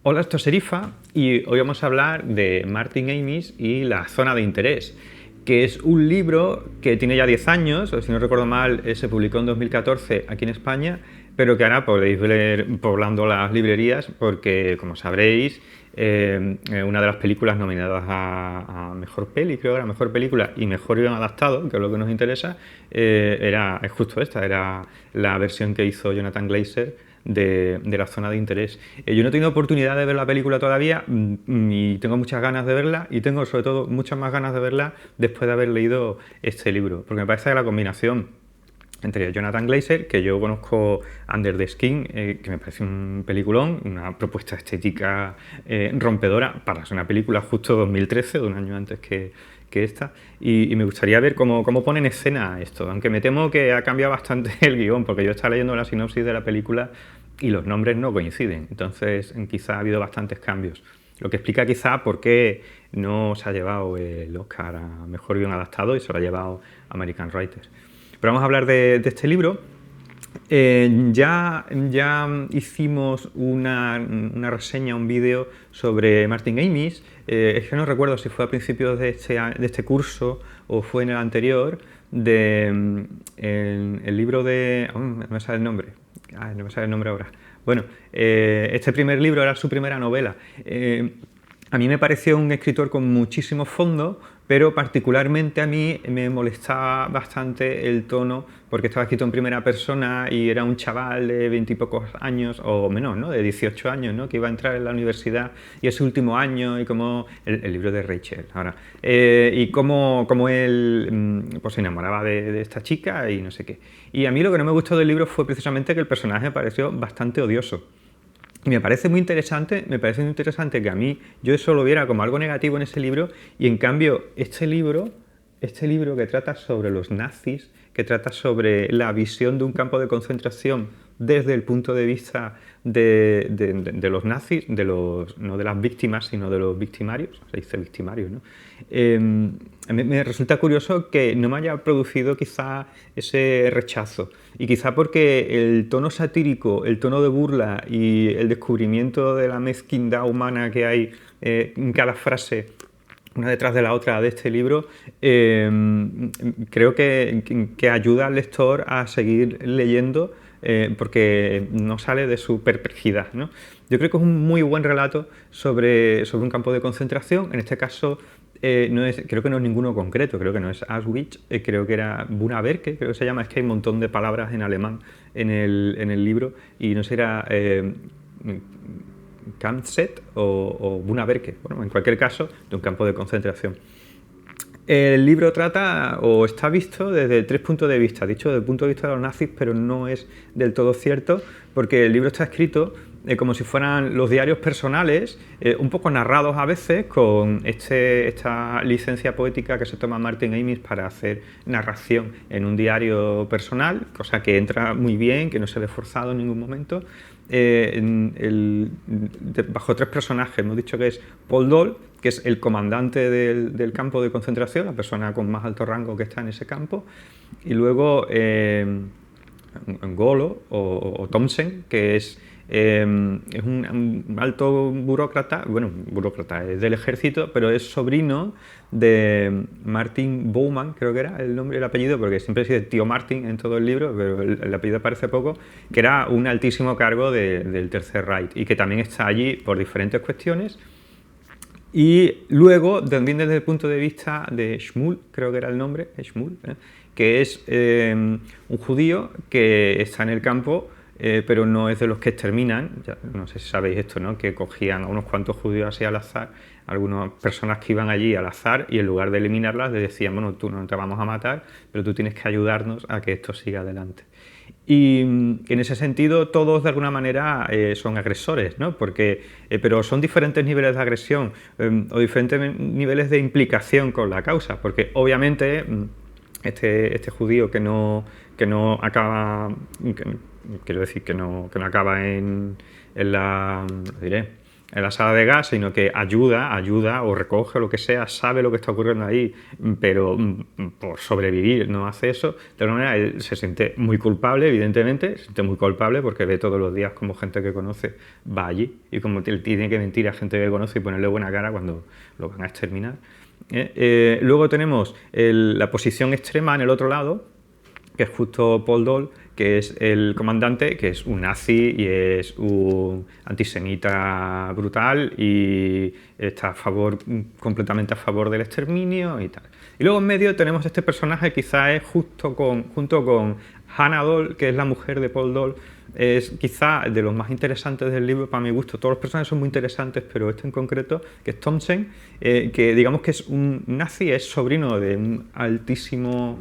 Hola, esto es Serifa y hoy vamos a hablar de Martin Amis y la zona de interés, que es un libro que tiene ya 10 años, o si no recuerdo mal, se publicó en 2014 aquí en España, pero que ahora podéis ver poblando las librerías porque, como sabréis, una de las películas nominadas a Mejor Peli, creo que era Mejor Película y Mejor Guión Adaptado, que es lo que nos interesa, es justo esta, era la versión que hizo Jonathan Glazer de la zona de interés. Yo no he tenido oportunidad de ver la película todavía y tengo muchas ganas de verla y tengo sobre todo muchas más ganas de verla después de haber leído este libro, porque me parece que la combinación entre Jonathan Glazer, que yo conozco Under the Skin, que me parece un peliculón, una propuesta estética rompedora para ser una película justo 2013, de un año antes que esta, y me gustaría ver cómo pone en escena esto, aunque me temo que ha cambiado bastante el guión, porque yo estaba leyendo la sinopsis de la película y los nombres no coinciden, entonces quizá ha habido bastantes cambios, lo que explica quizá por qué no se ha llevado el Oscar a Mejor Guión Adaptado y se lo ha llevado American Writers. Pero vamos a hablar de este libro. Ya hicimos una reseña, un vídeo sobre Martin Amis. Es que no recuerdo si fue a principios de este curso o fue en el anterior, el libro de... no me sale el nombre. No me sale el nombre ahora. Bueno, este primer libro era su primera novela. A mí me pareció un escritor con muchísimo fondo, pero particularmente a mí me molestaba bastante el tono, porque estaba escrito en primera persona y era un chaval de 20 y pocos años, o menos, ¿no? De 18 años, ¿no? Que iba a entrar en la universidad y ese último año, y como el libro de Rachel, ahora, y cómo él pues, se enamoraba de esta chica y no sé qué. Y a mí lo que no me gustó del libro fue precisamente que el personaje me pareció bastante odioso. Y me parece muy interesante que a mí yo eso lo viera como algo negativo en ese libro y en cambio este libro que trata sobre los nazis, que trata sobre la visión de un campo de concentración desde el punto de vista de los nazis, no de las víctimas, sino de los victimarios, se dice victimarios, ¿no? Me resulta curioso que no me haya producido quizá ese rechazo y quizá porque el tono satírico, el tono de burla y el descubrimiento de la mezquindad humana que hay en cada frase una detrás de la otra de este libro, creo que ayuda al lector a seguir leyendo porque no sale de su perplejidad, ¿no? Yo creo que es un muy buen relato sobre un campo de concentración, en este caso creo que no es ninguno concreto, creo que no es Auschwitz, creo que era Bunaberke, creo que se llama, es que hay un montón de palabras en alemán en el libro y no sé, era Kampfset o Bunaberke, bueno, en cualquier caso, de un campo de concentración. El libro trata o está visto desde 3 puntos de vista, dicho desde el punto de vista de los nazis, pero no es del todo cierto, porque el libro está escrito como si fueran los diarios personales, un poco narrados a veces, con esta licencia poética que se toma Martin Amis para hacer narración en un diario personal, cosa que entra muy bien, que no se ve forzado en ningún momento. Bajo 3 personajes, hemos dicho que es Paul Doll, que es el comandante del campo de concentración, la persona con más alto rango que está en ese campo, y luego Golo o Thomsen, que es un alto burócrata, es del ejército, pero es sobrino de Martin Bowman, creo que era el nombre, el apellido, porque siempre se dice tío Martin en todo el libro, pero el apellido aparece poco, que era un altísimo cargo del Tercer Reich y que también está allí por diferentes cuestiones. Y luego, también desde el punto de vista de Shmuel, creo que era el nombre, Shmuel, que es un judío que está en el campo, pero no es de los que exterminan, ya, no sé si sabéis esto, ¿no? Que cogían a unos cuantos judíos así al azar, algunas personas que iban allí al azar y en lugar de eliminarlas les decían, bueno, tú no te vamos a matar, pero tú tienes que ayudarnos a que esto siga adelante. Y en ese sentido todos de alguna manera son agresores, ¿no? Pero son diferentes niveles de agresión o diferentes niveles de implicación con la causa, porque obviamente este judío que no acaba, quiero decir, que no acaba en la, lo diré, en la sala de gas, sino que ayuda o recoge o lo que sea, sabe lo que está ocurriendo ahí, pero por sobrevivir no hace eso. De alguna manera él se siente muy culpable, evidentemente, se siente muy culpable porque ve todos los días como gente que conoce va allí y como él tiene que mentir a gente que conoce y ponerle buena cara cuando lo van a exterminar. Luego tenemos la posición extrema en el otro lado, que es justo Paul Dole, que es el comandante, que es un nazi y es un antisemita brutal y está completamente a favor del exterminio y tal. Y luego en medio tenemos este personaje, quizá es junto con Hannah Dole, que es la mujer de Paul Dole, es quizá de los más interesantes del libro para mi gusto. Todos los personajes son muy interesantes, pero este en concreto, que es Thompson, que digamos que es un nazi, es sobrino de un altísimo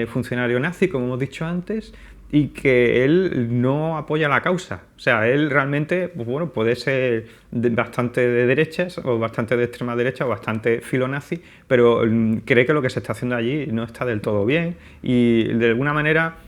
funcionario nazi, como hemos dicho antes, y que él no apoya la causa. O sea, él realmente, pues bueno, puede ser bastante de derechas o bastante de extrema derecha o bastante filonazi, pero cree que lo que se está haciendo allí no está del todo bien y de alguna manera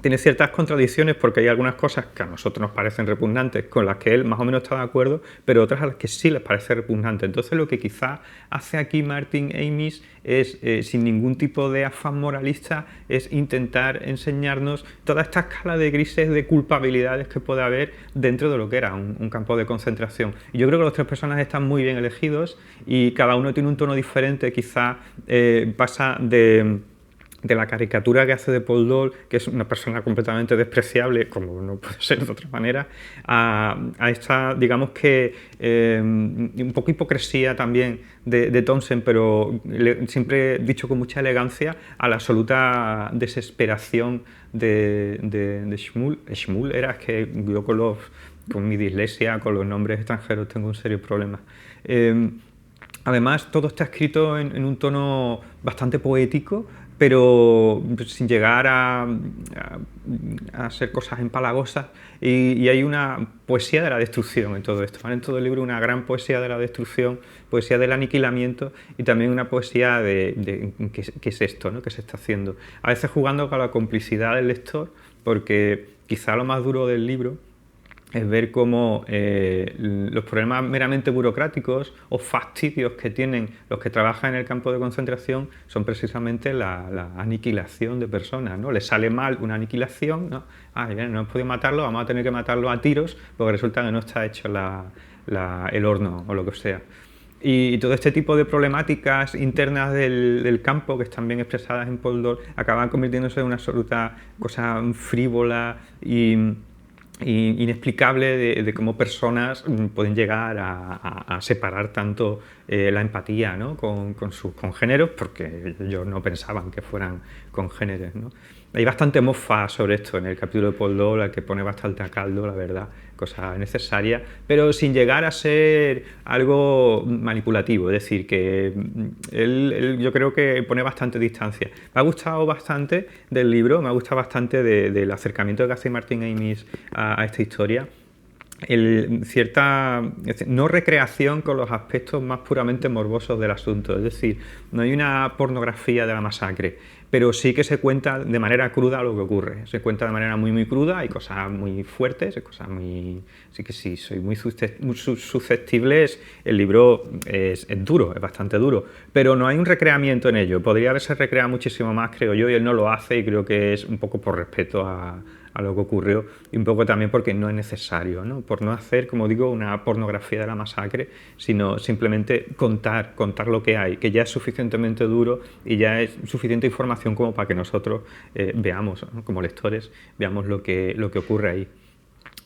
tiene ciertas contradicciones porque hay algunas cosas que a nosotros nos parecen repugnantes con las que él más o menos está de acuerdo, pero otras a las que sí les parece repugnante. Entonces lo que quizá hace aquí Martin Amis es, sin ningún tipo de afán moralista, es intentar enseñarnos toda esta escala de grises de culpabilidades que puede haber dentro de lo que era un campo de concentración. Y yo creo que los tres personajes están muy bien elegidos y cada uno tiene un tono diferente, quizá pasa de la caricatura que hace de Paul Dole, que es una persona completamente despreciable, como no puede ser de otra manera, a esta, digamos que, un poco hipocresía también de Thompson, pero siempre dicho con mucha elegancia, a la absoluta desesperación de Shmuel. Shmuel era, es que yo con mi dislexia, con los nombres extranjeros, tengo un serio problema. Además, todo está escrito en un tono bastante poético, pero sin llegar a ser cosas empalagosas, y hay una poesía de la destrucción en todo esto, ¿vale? En todo el libro una gran poesía de la destrucción, poesía del aniquilamiento y también una poesía de qué es esto, ¿no? ¿Qué se está haciendo? A veces jugando con la complicidad del lector, porque quizá lo más duro del libro es ver cómo los problemas meramente burocráticos o fastidios que tienen los que trabajan en el campo de concentración son precisamente la aniquilación de personas, ¿no? Les sale mal una aniquilación, ¿no? Bien, no hemos podido matarlo, vamos a tener que matarlo a tiros porque resulta que no está hecho el horno o lo que sea. Y todo este tipo de problemáticas internas del campo, que están bien expresadas en Paul Dole, acaban convirtiéndose en una absoluta cosa frívola y inexplicable de cómo personas pueden llegar a separar tanto la empatía, ¿no? con sus congéneros, porque ellos no pensaban que fueran congéneres, ¿no? Hay bastante mofa sobre esto en el capítulo de Paul Dole, al que pone bastante a caldo, la verdad, cosa necesaria, pero sin llegar a ser algo manipulativo, es decir, que él yo creo que pone bastante distancia. Me ha gustado bastante del libro, me ha gustado bastante del acercamiento que hace Martin Amis a esta historia. Cierta no recreación con los aspectos más puramente morbosos del asunto, es decir, no hay una pornografía de la masacre, pero sí que se cuenta de manera cruda lo que ocurre, se cuenta de manera muy cruda, hay cosas muy fuertes, hay cosas muy... Así que sí, soy muy susceptible, el libro es duro, es bastante duro, pero no hay un recreamiento en ello, podría haberse recreado muchísimo más, creo yo, y él no lo hace y creo que es un poco por respeto a lo que ocurrió y un poco también porque no es necesario, ¿no? Por no hacer, como digo, una pornografía de la masacre, sino simplemente contar lo que hay, que ya es suficientemente duro y ya es suficiente información como para que nosotros veamos, ¿no? Como lectores, veamos lo que ocurre ahí.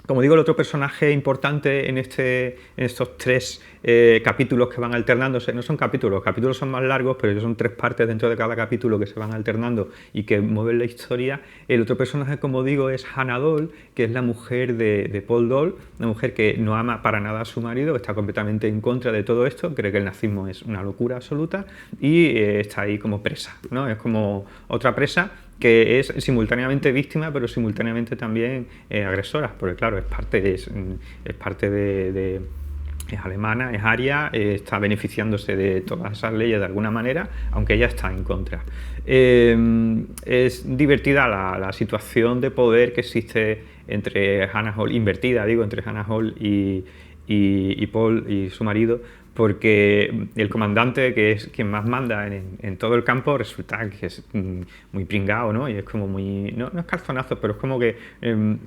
Como digo, el otro personaje importante en estos tres capítulos que van alternándose, no son capítulos, los capítulos son más largos, pero son tres partes dentro de cada capítulo que se van alternando y que mueven la historia. El otro personaje, como digo, es Hannah Dole, que es la mujer de Paul Dole, una mujer que no ama para nada a su marido, está completamente en contra de todo esto, cree que el nazismo es una locura absoluta y está ahí como presa, ¿no? Es como otra presa que es simultáneamente víctima, pero simultáneamente también agresora, porque claro, es parte de es alemana, es aria, está beneficiándose de todas esas leyes de alguna manera, aunque ella está en contra. Es divertida la situación de poder que existe entre Hannah Hall, invertida, digo, entre Hannah Hall y y Paul y su marido, porque el comandante, que es quien más manda en todo el campo, resulta que es muy pringao, ¿no? Y es como muy... No es calzonazo, pero es como que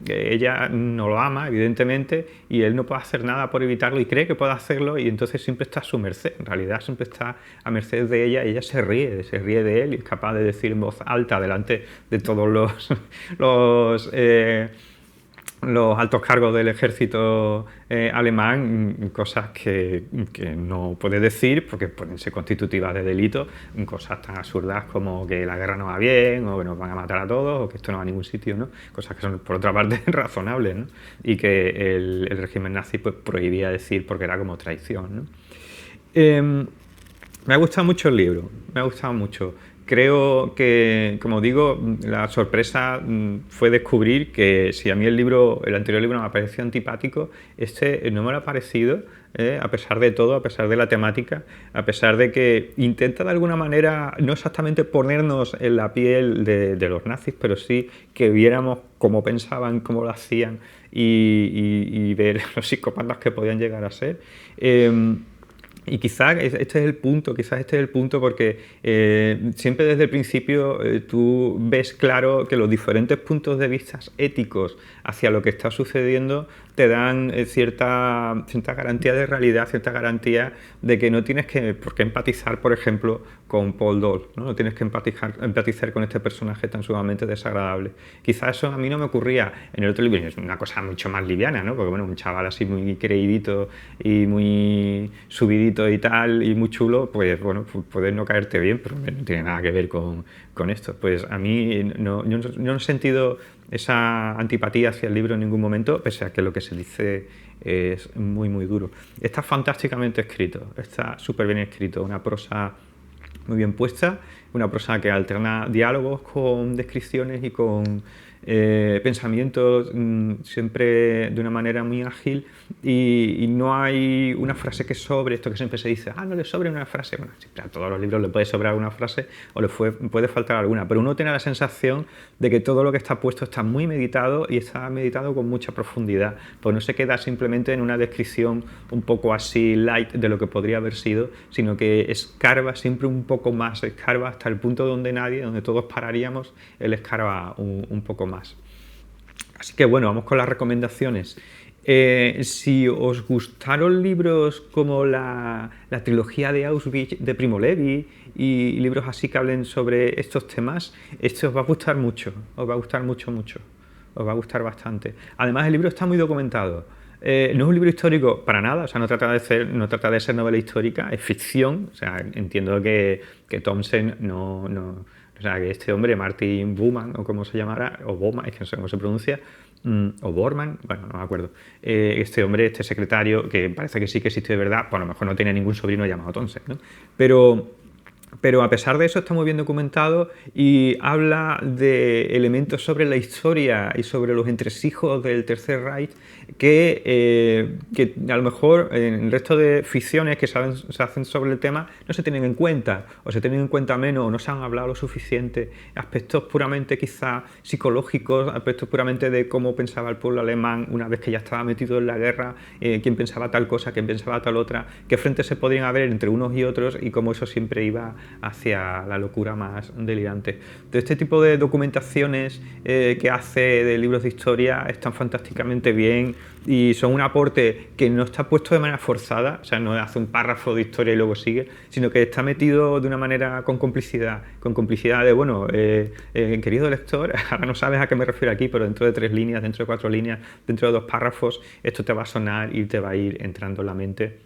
ella no lo ama, evidentemente, y él no puede hacer nada por evitarlo y cree que puede hacerlo, y entonces siempre está a su merced. En realidad siempre está a merced de ella y ella se ríe de él y es capaz de decir en voz alta delante de todos los los altos cargos del ejército alemán cosas que no puede decir porque pueden ser constitutivas de delito, cosas tan absurdas como que la guerra no va bien o que nos van a matar a todos o que esto no va a ningún sitio, ¿no? Cosas que son por otra parte razonables, ¿no? Y que el régimen nazi pues prohibía decir porque era como traición, ¿no? Me ha gustado mucho el libro, me ha gustado mucho. Creo que, como digo, la sorpresa fue descubrir que si a mí el anterior libro me pareció antipático, este no me lo ha parecido, a pesar de todo, a pesar de la temática, a pesar de que intenta de alguna manera, no exactamente ponernos en la piel de los nazis, pero sí que viéramos cómo pensaban, cómo lo hacían y ver los psicópatas que podían llegar a ser. Y quizás este es el punto porque siempre desde el principio tú ves claro que los diferentes puntos de vista éticos hacia lo que está sucediendo te dan cierta garantía de realidad, cierta garantía de que no tienes por qué empatizar, por ejemplo, con Paul Dole, ¿no? No tienes que empatizar con este personaje tan sumamente desagradable. Quizás eso a mí no me ocurría en el otro libro, es una cosa mucho más liviana, ¿no? Porque bueno, un chaval así muy creidito y muy subidito y tal, y muy chulo, pues bueno, puede no caerte bien, pero no tiene nada que ver con esto. Pues a mí yo no he sentido esa antipatía hacia el libro en ningún momento, pese a que lo que se dice es muy, muy duro. Está fantásticamente escrito, está súper bien escrito, una prosa muy bien puesta, una prosa que alterna diálogos con descripciones y con pensamientos siempre de una manera muy ágil y no hay una frase que sobre, esto que siempre se dice, no le sobre una frase. Bueno, siempre a todos los libros le puede sobrar una frase o le puede faltar alguna, pero uno tiene la sensación de que todo lo que está puesto está muy meditado y está meditado con mucha profundidad, pues no se queda simplemente en una descripción un poco así light de lo que podría haber sido, sino que escarba siempre un poco más, escarba hasta el punto donde todos pararíamos, él escarba un poco más. Así que bueno, vamos con las recomendaciones. Si os gustaron libros como la trilogía de Auschwitz de Primo Levi y libros así que hablen sobre estos temas, este os va a gustar mucho, os va a gustar mucho, os va a gustar bastante. Además el libro está muy documentado. No es un libro histórico para nada, o sea, no trata de ser novela histórica, es ficción, o sea, entiendo que Thompson o sea, que este hombre, Martin Buman, o como se llamará, o Bowman, es que no sé cómo se pronuncia, o Borman, bueno, no me acuerdo. Este hombre, este secretario, que parece que sí que existe de verdad, pues a lo mejor no tiene ningún sobrino llamado Thompson, ¿no? Pero a pesar de eso está muy bien documentado y habla de elementos sobre la historia y sobre los entresijos del Tercer Reich que a lo mejor en el resto de ficciones que se hacen sobre el tema no se tienen en cuenta o se tienen en cuenta menos o no se han hablado lo suficiente. Aspectos puramente quizá psicológicos, aspectos puramente de cómo pensaba el pueblo alemán una vez que ya estaba metido en la guerra, quién pensaba tal cosa, quién pensaba tal otra, qué frentes se podrían haber entre unos y otros y cómo eso siempre iba hacia la locura más delirante. De este tipo de documentaciones que hace de libros de historia están fantásticamente bien y son un aporte que no está puesto de manera forzada, o sea, no hace un párrafo de historia y luego sigue, sino que está metido de una manera con complicidad de, bueno, querido lector, ahora no sabes a qué me refiero aquí, pero dentro de 3 líneas, dentro de 4 líneas, dentro de 2 párrafos, esto te va a sonar y te va a ir entrando en la mente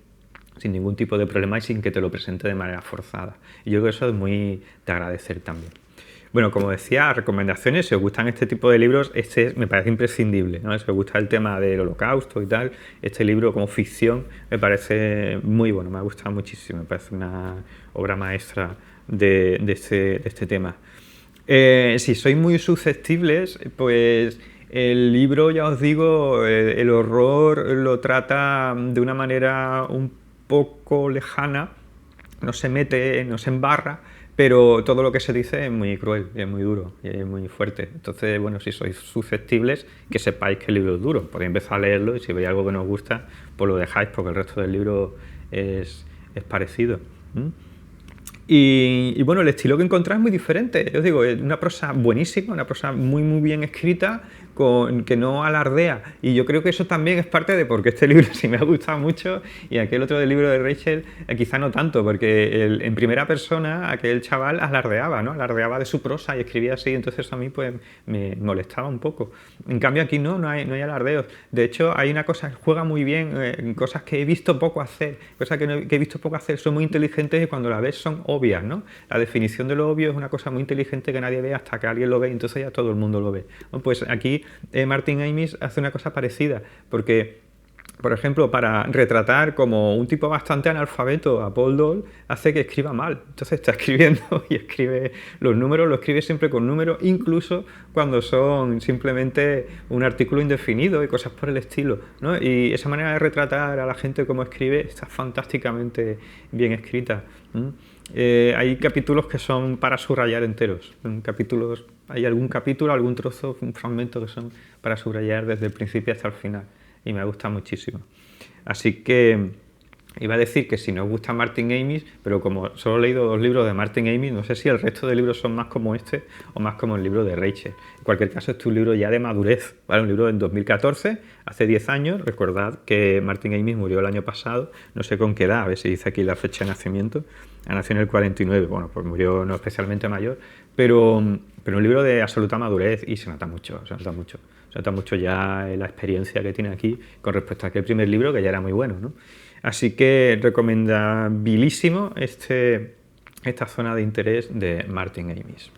sin ningún tipo de problema y sin que te lo presente de manera forzada. Y yo creo que eso es muy de agradecer también. Bueno, como decía, recomendaciones, si os gustan este tipo de libros, este me parece imprescindible, ¿no? Si os gusta el tema del holocausto y tal, este libro como ficción me parece muy bueno, me ha gustado muchísimo, me parece una obra maestra de este tema. Si sois muy susceptibles, pues el libro, ya os digo, el horror lo trata de una manera un poco lejana, no se mete, no se embarra, pero todo lo que se dice es muy cruel, es muy duro y es muy fuerte. Entonces, bueno, si sois susceptibles, que sepáis que el libro es duro. Podéis empezar a leerlo y si veis algo que no os gusta, pues lo dejáis porque el resto del libro es parecido. ¿Mm? Y bueno, el estilo que encontráis es muy diferente. Yo os digo, es una prosa buenísima, una prosa muy muy bien escrita, que no alardea. Y yo creo que eso también es parte de porque este libro sí me ha gustado mucho y aquel otro del libro de Rachel quizá no tanto, porque en primera persona aquel chaval alardeaba, ¿no? Alardeaba de su prosa y escribía así, entonces a mí pues me molestaba un poco. En cambio aquí no hay alardeos. De hecho, hay una cosa, juega muy bien, cosas que he visto poco hacer, cosas que he visto poco hacer, son muy inteligentes y cuando las ves son obvias, ¿no? La definición de lo obvio es una cosa muy inteligente que nadie ve hasta que alguien lo ve y entonces ya todo el mundo lo ve. Bueno, pues aquí Martin Amis hace una cosa parecida, porque por ejemplo, para retratar como un tipo bastante analfabeto a Paul Doyle, hace que escriba mal. Entonces está escribiendo y escribe los números, lo escribe siempre con números, incluso cuando son simplemente un artículo indefinido y cosas por el estilo, ¿no? Y esa manera de retratar a la gente como escribe está fantásticamente bien escrita. Hay capítulos que son para subrayar enteros. Hay algún capítulo, algún trozo, un fragmento que son para subrayar desde el principio hasta el final. Y me gusta muchísimo. Así que iba a decir que si no os gusta Martin Amis, pero como solo he leído 2 libros de Martin Amis, no sé si el resto de libros son más como este o más como el libro de Rachel. En cualquier caso, este es un libro ya de madurez, ¿vale? Un libro en 2014, hace 10 años. Recordad que Martin Amis murió el año pasado, no sé con qué edad, a ver si dice aquí la fecha de nacimiento. Nació en el 49, bueno, pues murió no especialmente mayor, pero un libro de absoluta madurez y se nota mucho, se nota mucho. Se nota mucho ya la experiencia que tiene aquí con respecto a aquel primer libro que ya era muy bueno, ¿no? Así que recomendabilísimo esta zona de interés de Martin Amis.